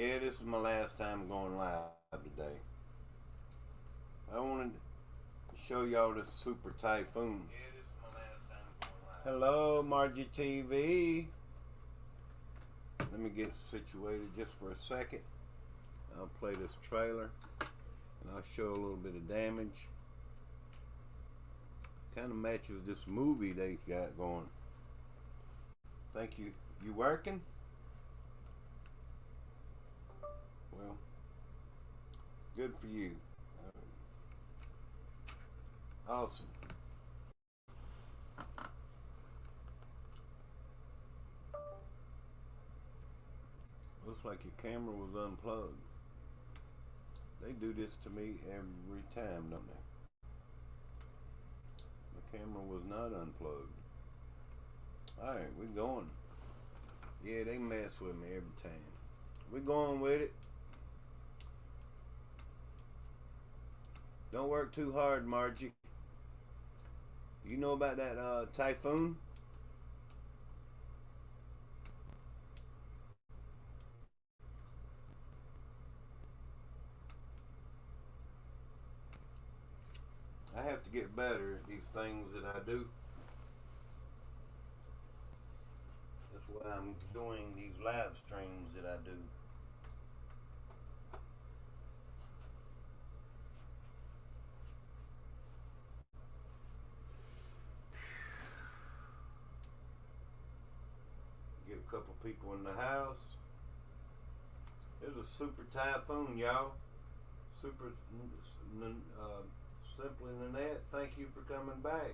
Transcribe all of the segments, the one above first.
Yeah, this is my last time going live today. I wanted to show y'all this Super Typhoon. Yeah, this is my last time going live. Hello, Margie TV. Let me get situated just for a second. I'll play this trailer and I'll show a little bit of damage. Kind of matches this movie they got going. Thank you. You working? Well, good for you. Awesome. Looks like your camera was unplugged. They do this to me every time, don't they? The camera was not unplugged. Alright, we're going. Yeah, they mess with me every time. We're going with it. Don't work too hard, Margie. You know about that Typhoon? I have to get better at these things that I do. That's why I'm doing these live streams that I do. Get a couple people in the house. There's a Super Typhoon, y'all. Super Simply Nanette, thank you for coming back.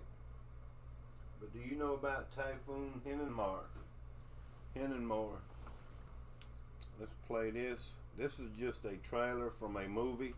But do you know about Typhoon Hinnanmor? Hinnanmor. Let's play this. This is just a trailer from a movie.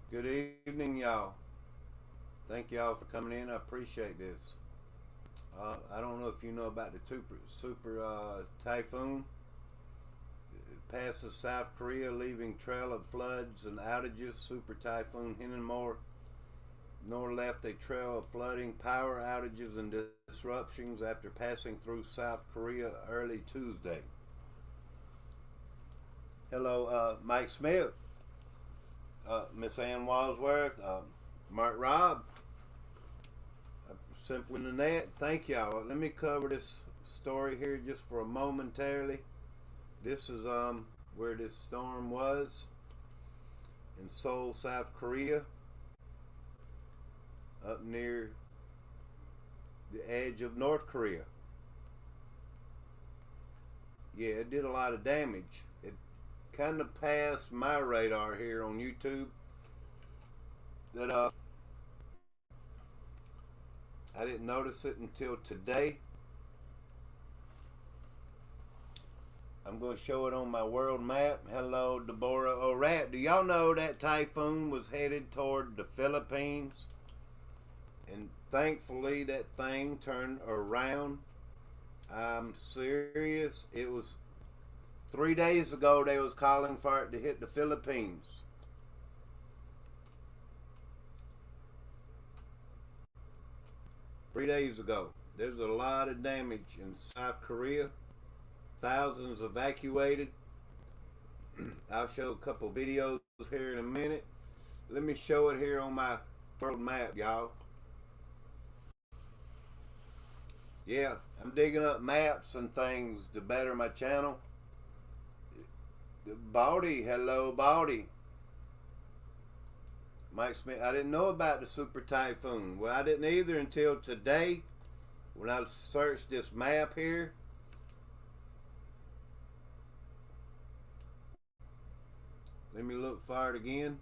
Good evening, y'all. Thank y'all for coming in. I appreciate this. I don't know if you know about the super Typhoon. It passes South Korea, leaving trail of floods and outages. Super Typhoon Hinnanmor nor left a trail of flooding, power outages, and disruptions after passing through South Korea early Tuesday. Hello, Mike Smith. Miss Ann Walsworth, Mark Robb, Simply Nanette, thank y'all. Let me cover this story here just for a momentarily. This is where this storm was in Seoul, South Korea, up near the edge of North Korea. Yeah, it did a lot of damage. It kind of passed my radar here on YouTube that I didn't notice it until today. I'm going to show it on my world map. Hello, Deborah O'Rat. Do y'all know that typhoon was headed toward the Philippines? And thankfully that thing turned around. I'm serious. It was 3 days ago they was calling for it to hit the Philippines. Three days ago. There's a lot of damage in South Korea. Thousands evacuated. I'll show a couple videos here in a minute. Let me show it here on my world map, y'all. Yeah, I'm digging up maps and things to better my channel. Baldy, hello Baldy. Mike Smith, I didn't know about the super typhoon. Well, I didn't either until today when I searched this map here. Let me look for it again.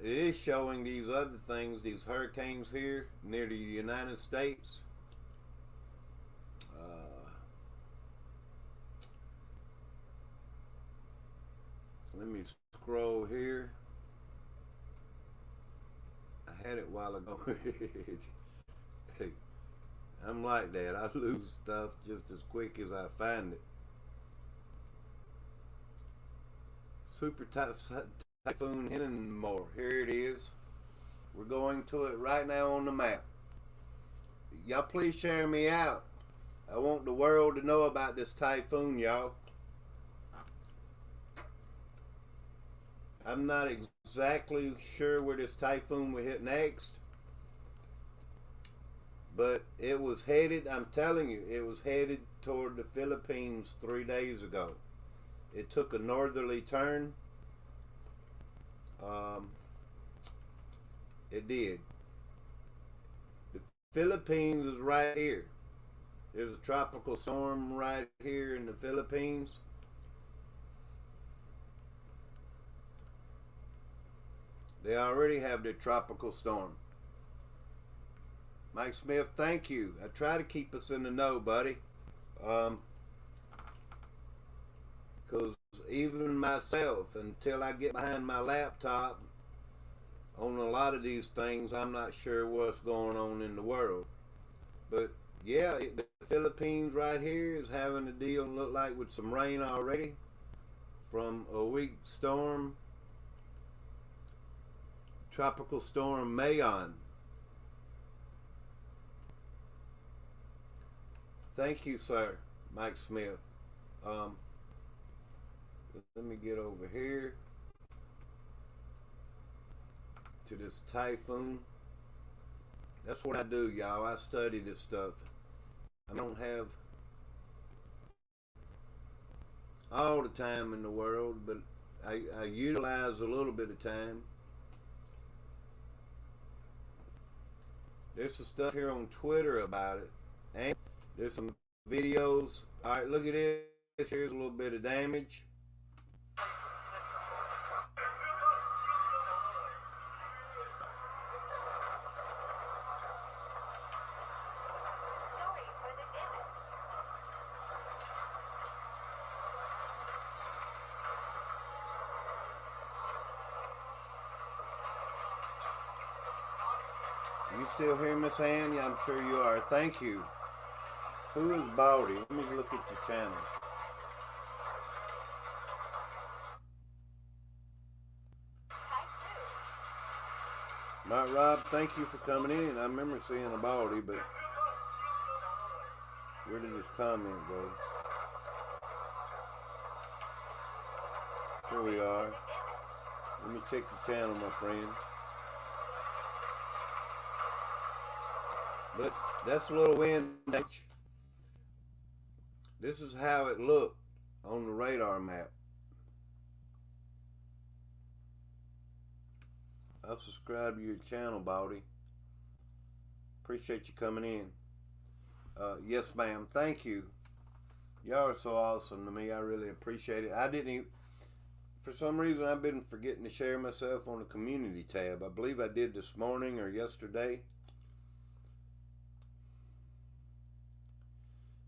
It is showing these other things, these hurricanes here near the United States. Let me scroll here. I had it a while ago. I'm like that. I lose stuff just as quick as I find it. Super Typhoon Hinnanmor. Here it is. We're going to it right now on the map. Y'all please share me out. I want the world to know about this typhoon, y'all. I'm not exactly sure where this typhoon will hit next, but it was headed, I'm telling you, it was headed toward the Philippines 3 days ago. It took a northerly turn. It did. The Philippines is right here. There's a tropical storm right here in the Philippines. They already have their tropical storm. Mike Smith, thank you. I try to keep us in the know, buddy. Because even myself, until I get behind my laptop on a lot of these things, I'm not sure what's going on in the world. But yeah, the Philippines right here is having a deal, look like, with some rain already from a weak storm. Tropical Storm Mayon. Thank you, sir, Mike Smith. Let me get over here to this typhoon. That's what I do, y'all. I study this stuff. I don't have all the time in the world, but I utilize a little bit of time. There's some stuff here on Twitter about it, and there's some videos. All right, look at this. Here's a little bit of damage. Sorry for the damage. You still hear Miss Ann? Yeah, I'm sure you are. Thank you. Who is Baldy? Let me look at your channel. Not Rob, thank you for coming in. I remember seeing a Baldy, but where did his comment go? Here we are. Let me check the channel, my friend. But that's a little wind damage. This is how it looked on the radar map. I'll subscribe to your channel, Baldy. Appreciate you coming in. Yes, ma'am. Thank you. Y'all are so awesome to me. I really appreciate it. I didn't even, for some reason, I've been forgetting to share myself on the community tab. I believe I did this morning or yesterday.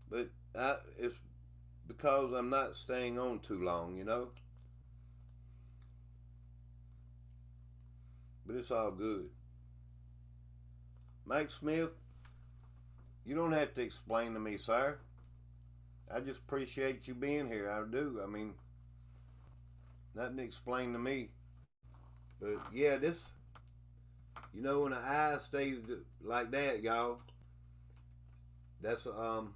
But it's because I'm not staying on too long, you know. But it's all good. Mike Smith, you don't have to explain to me, sir. I just appreciate you being here. I do. I mean, nothing to explain to me. But yeah, this, you know, when the eye stays like that, y'all, that's a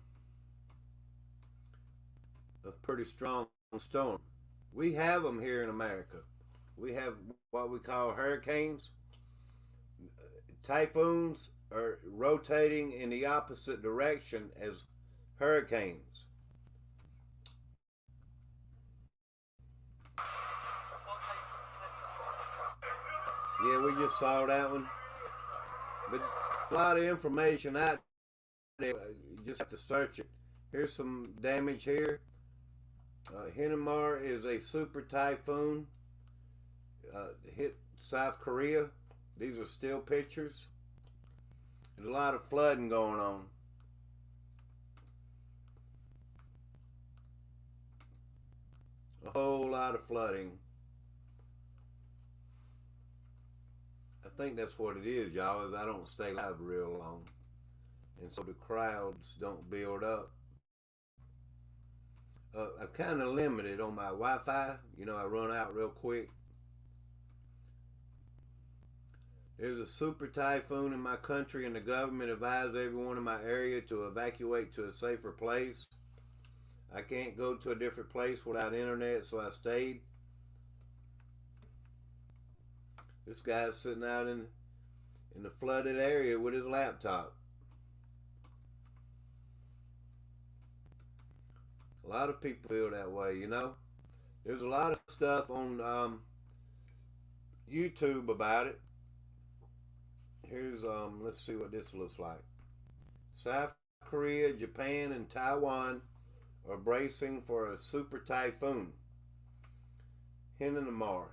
pretty strong storm. We have them here in America. We have what we call hurricanes. Typhoons are rotating in the opposite direction as hurricanes. Yeah, we just saw that one. But a lot of information out there. You just have to search it. Here's some damage here. Hinnanmor is a super typhoon. Hit South Korea. These are still pictures. There's a lot of flooding going on. A whole lot of flooding. I think that's what it is, y'all, is I don't stay live real long. And so the crowds don't build up. I'm kind of limited on my Wi-Fi. You know, I run out real quick. There's a super typhoon in my country, and the government advised everyone in my area to evacuate to a safer place. I can't go to a different place without internet, so I stayed. This guy's sitting out in the flooded area with his laptop. A lot of people feel that way, you know. There's a lot of stuff on YouTube about it. Here's let's see what this looks like. South Korea, Japan, and Taiwan are bracing for a super typhoon, Hinnanmor,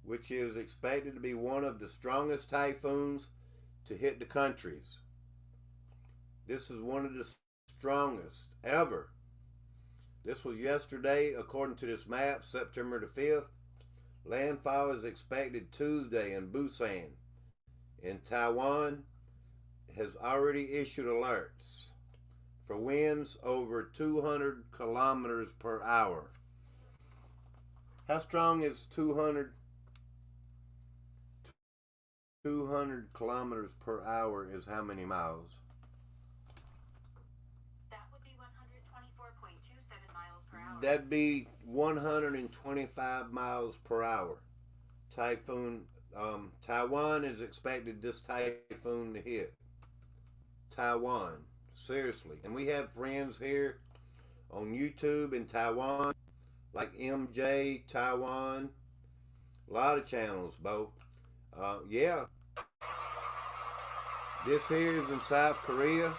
which is expected to be one of the strongest typhoons to hit the countries. This is one of the strongest ever. This was yesterday, according to this map, September the 5th. Landfall is expected Tuesday in Busan. In Taiwan, has already issued alerts for winds over 200 kilometers per hour. How strong is 200 kilometers per hour is how many miles? That would be 124.27 miles per hour. That'd be 125 miles per hour. Typhoon, Taiwan is expected this typhoon to hit. Taiwan, seriously. And we have friends here on YouTube in Taiwan, like MJ Taiwan. A lot of channels, Bo. Yeah. This here is in South Korea.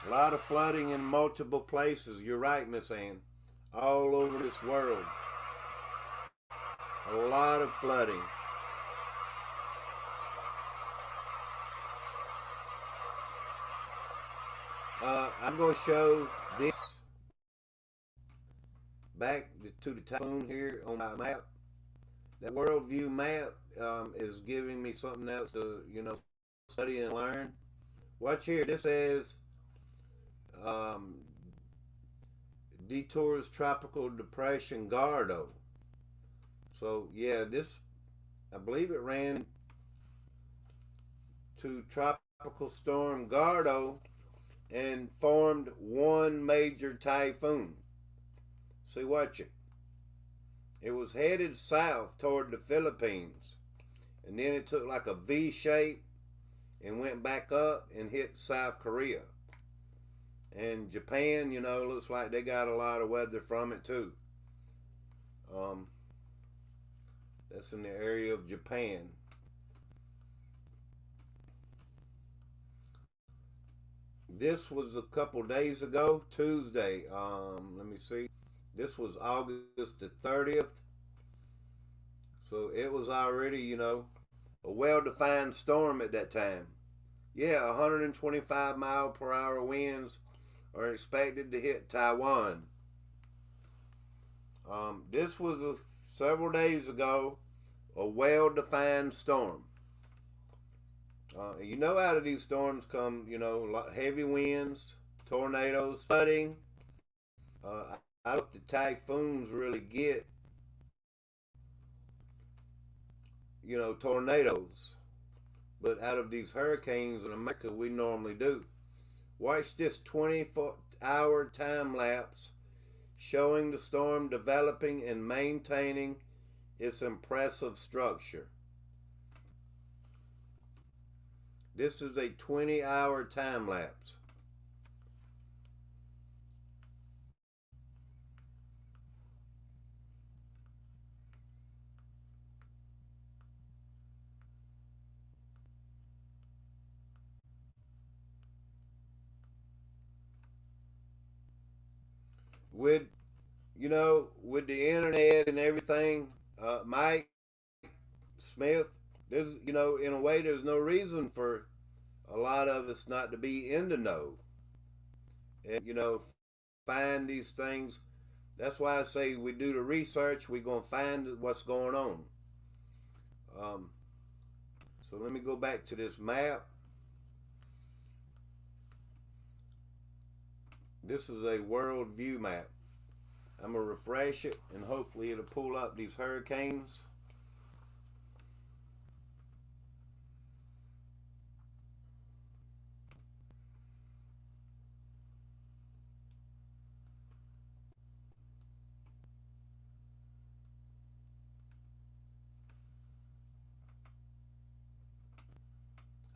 A lot of flooding in multiple places. You're right, Miss Ann. All over this world. A lot of flooding. I'm going to show this back to the typhoon here on my map. That worldview map is giving me something else to, you know, study and learn. Watch here. This says Detours Tropical Depression Gardo. So yeah, this, I believe it ran to Tropical Storm Gardo and formed one major typhoon. See, watch it. It was headed south toward the Philippines, and then it took like a V shape and went back up and hit South Korea. And Japan, you know, looks like they got a lot of weather from it too. That's in the area of Japan. This was a couple days ago, Tuesday. Let me see. This was August the 30th. So it was already, you know, a well-defined storm at that time. Yeah, 125 mile per hour winds are expected to hit Taiwan. This was several days ago, a well-defined storm. You know, out of these storms come, heavy winds, tornadoes, flooding. I don't know if the typhoons really get, tornadoes. But out of these hurricanes in America, we normally do. Watch this 24-hour time lapse showing the storm developing and maintaining its impressive structure. This is a 20-hour time lapse. With with the internet and everything, Mike Smith, there's in a way there's no reason for a lot of us not to be in the know and find these things. That's why I say we do the research. We're gonna find what's going on. Um, so let me go back to this map. This is a world view map. I'm gonna refresh it and hopefully it'll pull up these hurricanes.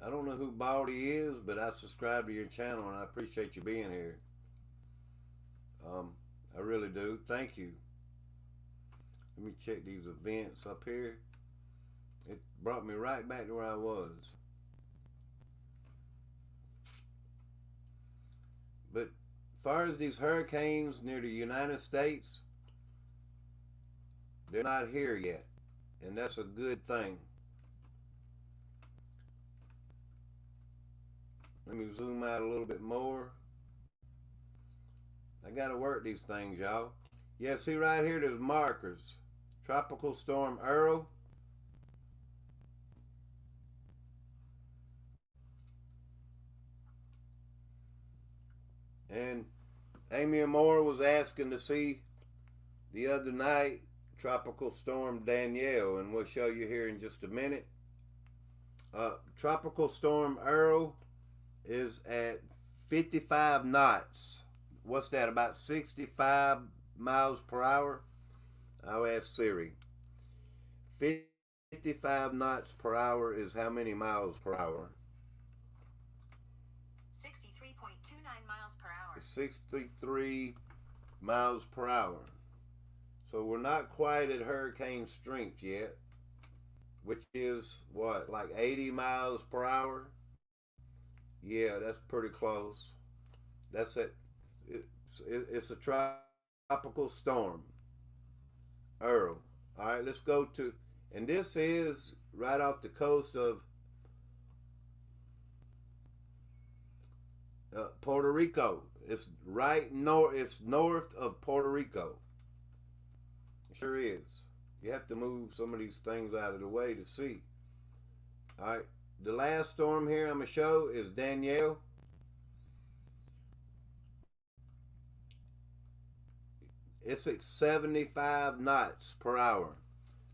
I don't know who Baldy is, but I subscribe to your channel and I appreciate you being here. I really do. Thank you. Let me check these events up here. It brought me right back to where I was. But as far as these hurricanes near the United States, they're not here yet. And that's a good thing. Let me zoom out a little bit more. I gotta work these things, y'all. Yeah, see right here, there's markers. Tropical Storm Earl. And Hinnanmor was asking to see the other night Tropical Storm Danielle, and we'll show you here in just a minute. Tropical Storm Earl is at 55 knots. What's that, about 65 miles per hour? I'll ask Siri. 55 knots per hour is how many miles per hour? 63.29 miles per hour. 63 miles per hour. So we're not quite at hurricane strength yet, which is what, like 80 miles per hour? Yeah, that's pretty close. That's it. It's a tropical storm. Earl. All right, let's go to, and this is right off the coast of Puerto Rico. It's right north. It's north of Puerto Rico. It sure is. You have to move some of these things out of the way to see. All right. The last storm here I'm going to show is Danielle. It's at 75 knots per hour.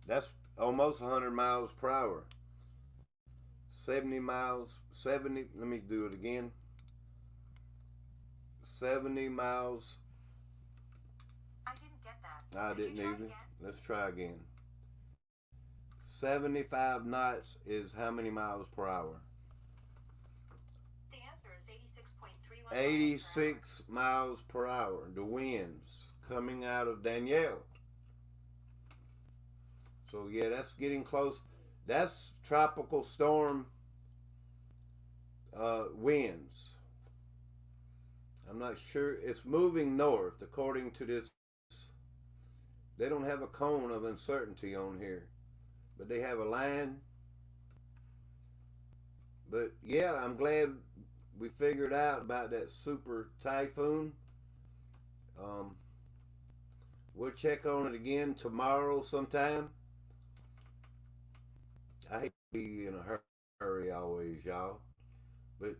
That's almost 100 miles per hour. 70 miles, 70, let me do it again. 70 miles. I didn't get that. I Could you didn't try either. again? Let's try again. 75 knots is how many miles per hour? The answer is 86.31 86 miles per hour. The winds coming out of Danielle. So yeah, that's getting close. That's tropical storm winds. I'm not sure. It's moving north according to this. They don't have a cone of uncertainty on here, but they have a line. But yeah, I'm glad we figured out about that super typhoon. Um, we'll check on it again tomorrow sometime. I hate to be in a hurry always, y'all. But,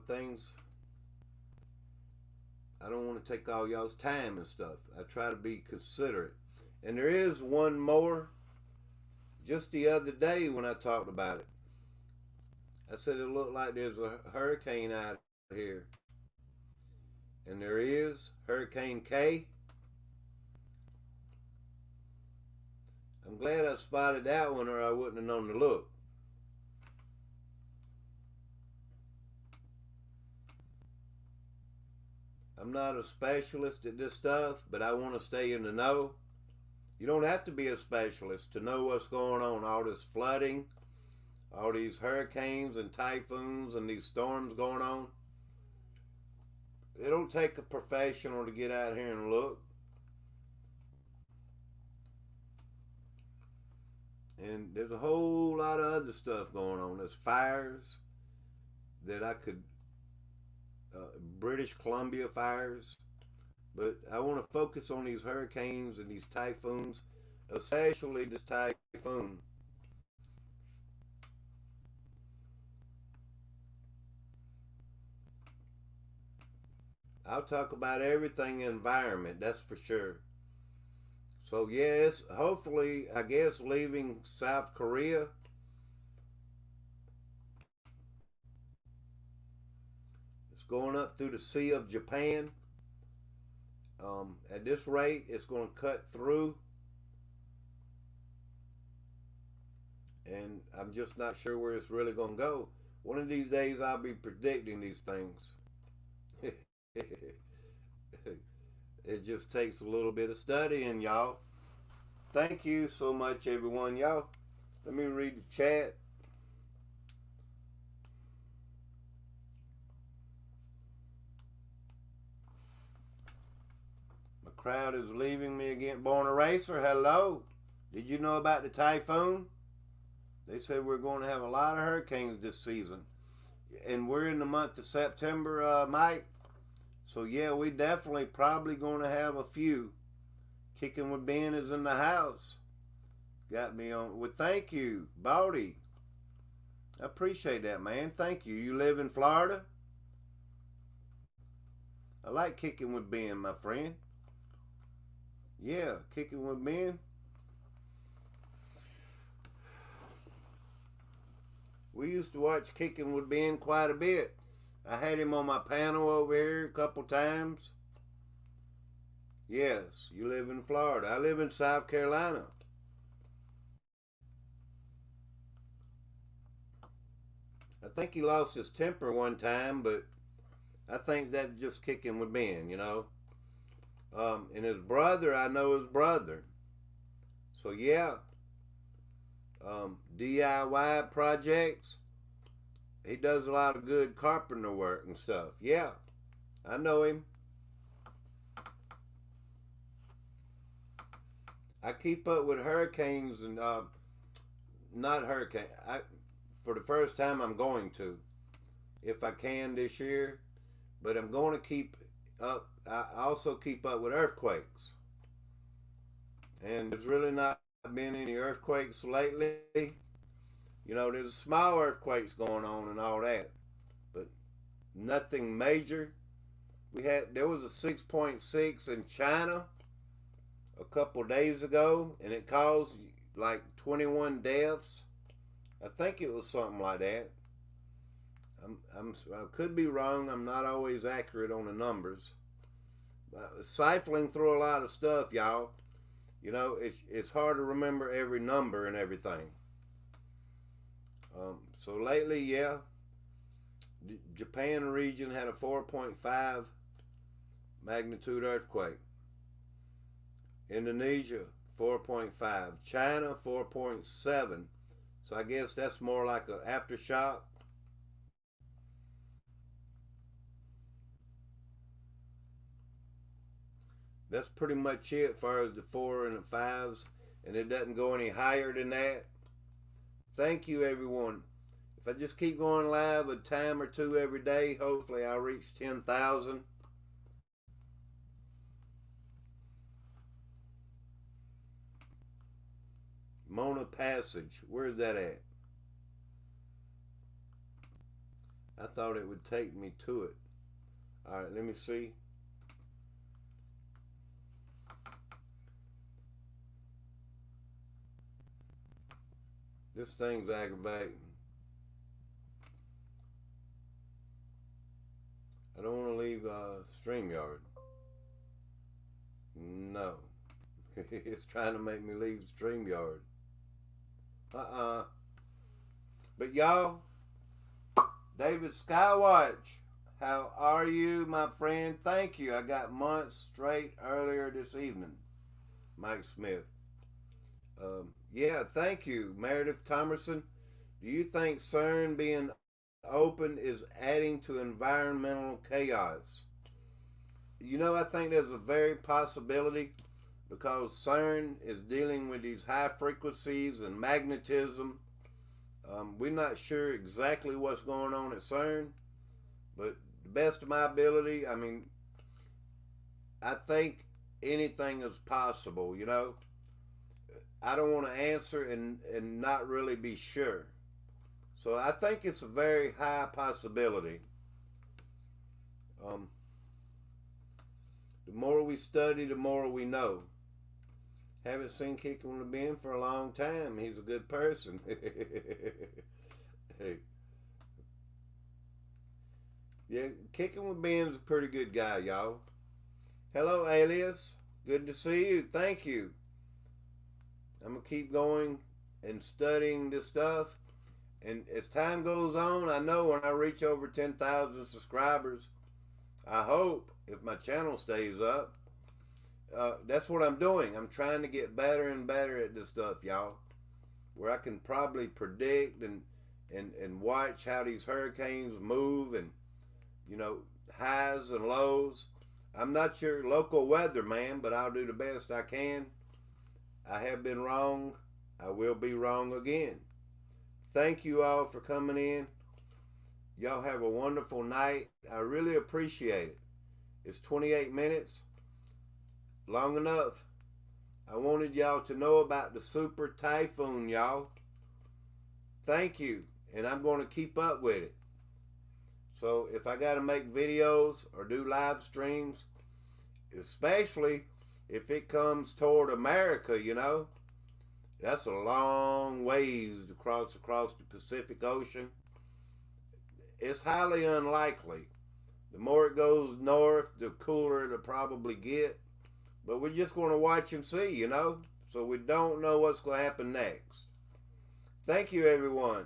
things, I don't want to take all y'all's time and stuff. I try to be considerate. And there is one more. Just the other day when I talked about it, I said it looked like there's a hurricane out here. And there is Hurricane K. I'm glad I spotted that one or I wouldn't have known to look. I'm not a specialist at this stuff, but I want to stay in the know. You don't have to be a specialist to know what's going on. All this flooding, all these hurricanes and typhoons and these storms going on. It don't take a professional to get out here and look. And there's a whole lot of other stuff going on. There's fires that British Columbia fires. But I want to focus on these hurricanes and these typhoons, especially this typhoon. I'll talk about everything environment, that's for sure. So yes, hopefully, I guess leaving South Korea, it's going up through the Sea of Japan. At this rate, it's going to cut through, and I'm just not sure where it's really going to go. One of these days, I'll be predicting these things. It just takes a little bit of studying, y'all. Thank you so much, everyone. Y'all, let me read the chat. My crowd is leaving me again. Born a Racer, hello. Did you know about the typhoon? They said we're going to have a lot of hurricanes this season. And we're in the month of September, Mike. So yeah, we definitely probably going to have a few. Kicking with Ben is in the house. Got me on. Well, thank you, Baldy. I appreciate that, man. Thank you. You live in Florida? I like kicking with Ben, my friend. Yeah, kicking with Ben. We used to watch Kicking with Ben quite a bit. I had him on my panel over here a couple times. Yes, you live in Florida. I live in South Carolina. I think he lost his temper one time, but I think that's just Kicking with Ben, and his brother, I know his brother. So yeah, DIY projects. He does a lot of good carpenter work and stuff. Yeah, I know him. I keep up with hurricanes and not hurricane. For the first time, I'm going to, if I can this year, but I'm going to keep up. I also keep up with earthquakes, and there's really not been any earthquakes lately. There's small earthquakes going on and all that, but nothing major. There was a 6.6 in China a couple days ago, and it caused like 21 deaths. I think it was something like that. I could be wrong. I'm not always accurate on the numbers. Sifling through a lot of stuff, y'all. It's hard to remember every number and everything. So lately, yeah, the Japan region had a 4.5 magnitude earthquake. Indonesia, 4.5. China, 4.7. So I guess that's more like an aftershock. That's pretty much it as far as the 4 and the 5s, and it doesn't go any higher than that. Thank you, everyone. If I just keep going live a time or two every day, hopefully I'll reach 10,000. Mona Passage, where's that at? I thought it would take me to it. All right, let me see. This thing's aggravating. I don't want to leave StreamYard. No. It's trying to make me leave StreamYard. But y'all, David Skywatch, how are you, my friend? Thank you. I got months straight earlier this evening. Mike Smith. Yeah, thank you, Meredith Thomerson. Do you think CERN being open is adding to environmental chaos? You know, I think there's a very possibility, because CERN is dealing with these high frequencies and magnetism. We're not sure exactly what's going on at CERN, but the best of my ability, I mean, I think anything is possible, you know. I don't want to answer and not really be sure. So I think it's a very high possibility. The more we study, the more we know. Haven't seen Kicking with Ben for a long time. He's a good person. Hey. Yeah, Kicking with Ben's a pretty good guy, y'all. Hello, Alias. Good to see you. Thank you. I'm going to keep going and studying this stuff. And as time goes on, I know when I reach over 10,000 subscribers, I hope, if my channel stays up, that's what I'm doing. I'm trying to get better and better at this stuff, y'all. Where I can probably predict and watch how these hurricanes move and, you know, highs and lows. I'm not your local weatherman, but I'll do the best I can. I have been wrong. I will be wrong again. Thank you all for coming in. Y'all have a wonderful night. I really appreciate it. It's 28 minutes. Long enough. I wanted y'all to know about the Super Typhoon, y'all. Thank you. And I'm going to keep up with it. So if I got to make videos or do live streams, especially if it comes toward America, you know, that's a long ways to cross the Pacific Ocean. It's highly unlikely. The more it goes north, the cooler it'll probably get. But we're just going to watch and see, you know. So we don't know what's going to happen next. Thank you, everyone.